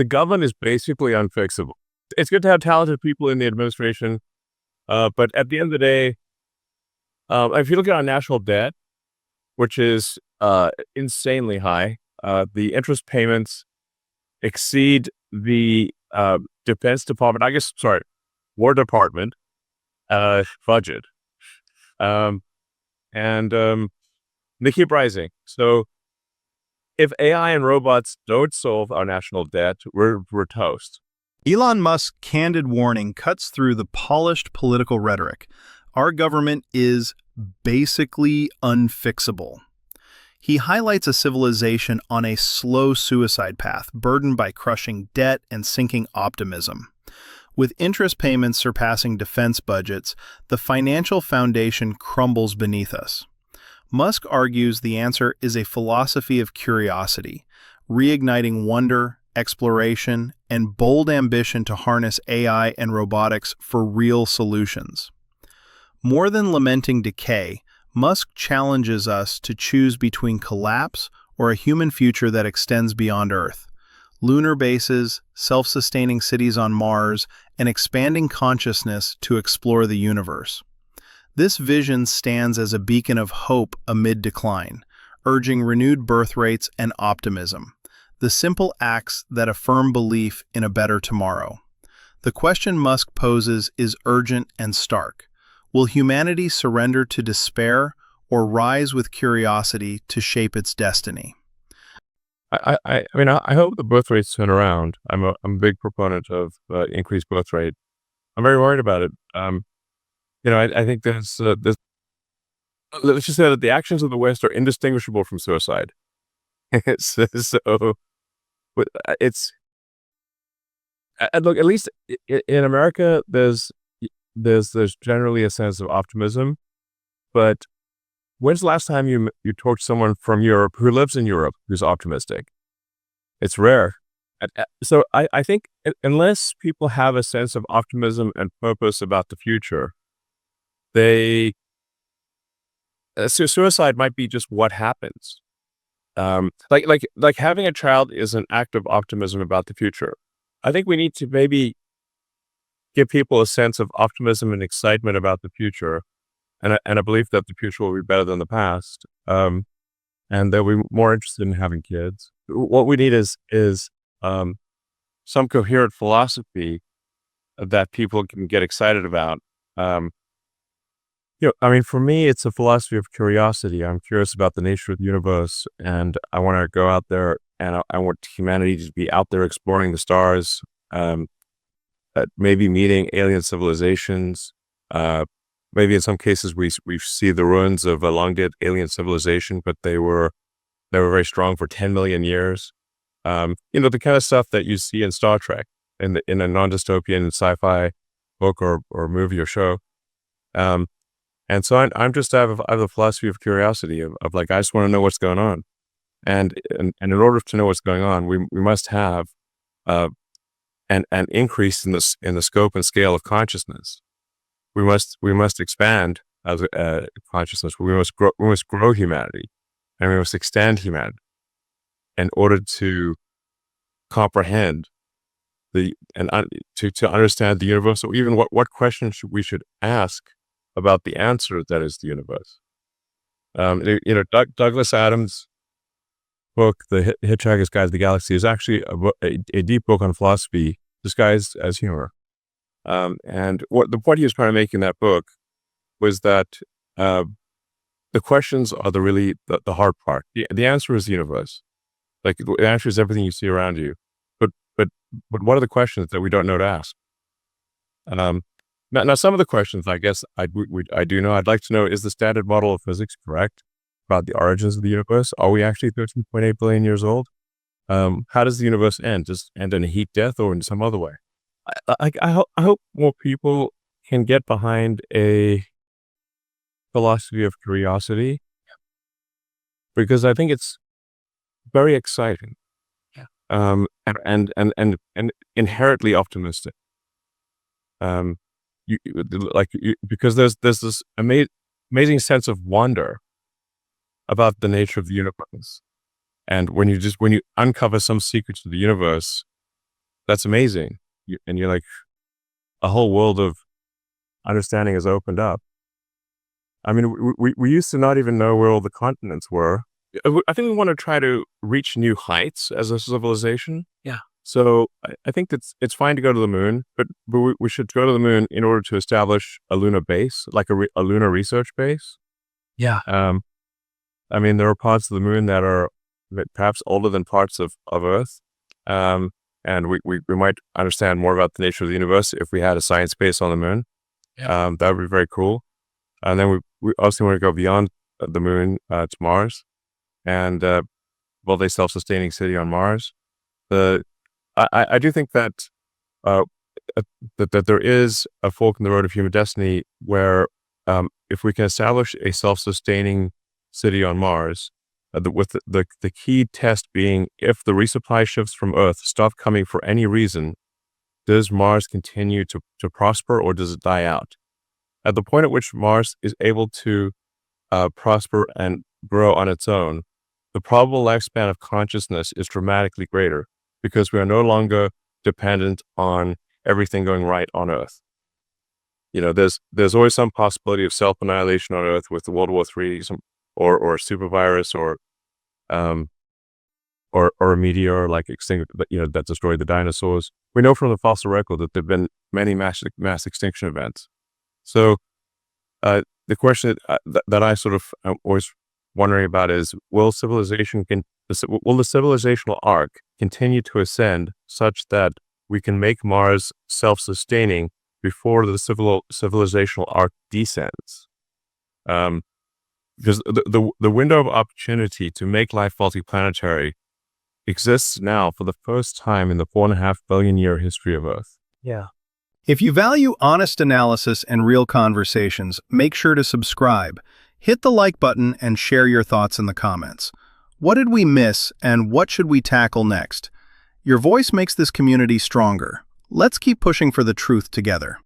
the government is basically unfixable. It's good to have talented people in the administration, but at the end of the day, if you look at our national debt, which is insanely high, the interest payments exceed the Defense Department, War Department budget, and they keep rising. So if AI and robots don't solve our national debt, we're toast. Elon Musk's candid warning cuts through the polished political rhetoric. Our government is basically unfixable. He highlights a civilization on a slow suicide path, burdened by crushing debt and sinking optimism. With interest payments surpassing defense budgets, the financial foundation crumbles beneath us. Musk argues the answer is a philosophy of curiosity, reigniting wonder, exploration, and bold ambition to harness AI and robotics for real solutions. More than lamenting decay, Musk challenges us to choose between collapse or a human future that extends beyond Earth. Lunar bases, self-sustaining cities on Mars, and expanding consciousness to explore the universe. This vision stands as a beacon of hope amid decline, urging renewed birth rates and optimism, the simple acts that affirm belief in a better tomorrow. The question Musk poses is urgent and stark. Will humanity surrender to despair or rise with curiosity to shape its destiny? I mean, I hope the birth rates turn around. I'm a big proponent of increased birth rate. I'm very worried about it. I think there's let's just say that the actions of the West are indistinguishable from suicide. so it's look, at least in America, there's generally a sense of optimism. But when's the last time you talked to someone from Europe who lives in Europe who's optimistic? It's rare. So I think unless people have a sense of optimism and purpose about the future, suicide might be just what happens. Like having a child is an act of optimism about the future. I think we need to maybe give people a sense of optimism and excitement about the future, and a belief that the future will be better than the past, and they'll be more interested in having kids. What we need is some coherent philosophy that people can get excited about. For me, it's a philosophy of curiosity. I'm curious about the nature of the universe, and I want to go out there, and I want humanity to be out there exploring the stars, maybe meeting alien civilizations. Maybe in some cases we see the ruins of a long dead alien civilization, but they were very strong for 10 million years. The kind of stuff that you see in Star Trek, in a non-dystopian sci-fi book or movie or show. And so I'm just I have a philosophy of curiosity of like, I just want to know what's going on. And in order to know what's going on, we must have an increase in the scope and scale of consciousness. We must expand as consciousness. We must grow humanity, and we must extend humanity in order to comprehend to understand the universe, or even what questions we should ask about the answer that is the universe. Douglas Adams' book, The Hitchhiker's Guide to the Galaxy, is actually a deep book on philosophy disguised as humor. And the point he was trying to make in that book was that the questions are the hard part. The answer is the universe. Like, the answer is everything you see around you. But what are the questions that we don't know to ask? Now, some of the questions, I guess, I do know. I'd like to know, is the standard model of physics correct about the origins of the universe? Are we actually 13.8 billion years old? How does the universe end? Does it end in a heat death or in some other way? I hope more people can get behind a philosophy of curiosity, because I think it's very exciting, and inherently optimistic. Because there's this amazing sense of wonder about the nature of the universe, and when you uncover some secrets of the universe, that's amazing. And you're like, a whole world of understanding has opened up. I mean, we used to not even know where all the continents were. I think we want to try to reach new heights as a civilization. Yeah. So I think it's fine to go to the moon, but we should go to the moon in order to establish a lunar base, like a lunar research base. Yeah. I mean, there are parts of the moon that are perhaps older than parts of Earth. And we might understand more about the nature of the universe if we had a science base on the moon. Yeah. That would be very cool. And then we also want to go beyond the moon to Mars and build a self-sustaining city on Mars. I do think that that there is a fork in the road of human destiny where if we can establish a self-sustaining city on Mars, with the key test being if the resupply ships from Earth stop coming for any reason, does Mars continue to prosper or does it die out? At the point at which Mars is able to prosper and grow on its own, the probable lifespan of consciousness is dramatically greater because we are no longer dependent on everything going right on Earth. There's always some possibility of self-annihilation on Earth with the World War III or a super virus or a meteor like that destroyed the dinosaurs. We know from the fossil record that there've been many mass extinction events. So the question that I sort of am always wondering about is, will the civilizational arc continue to ascend such that we can make Mars self-sustaining before the civilizational arc descends? Because the window of opportunity to make life multiplanetary exists now for the first time in the 4.5 billion year history of Earth. Yeah. If you value honest analysis and real conversations, make sure to subscribe. Hit the like button and share your thoughts in the comments. What did we miss and what should we tackle next? Your voice makes this community stronger. Let's keep pushing for the truth together.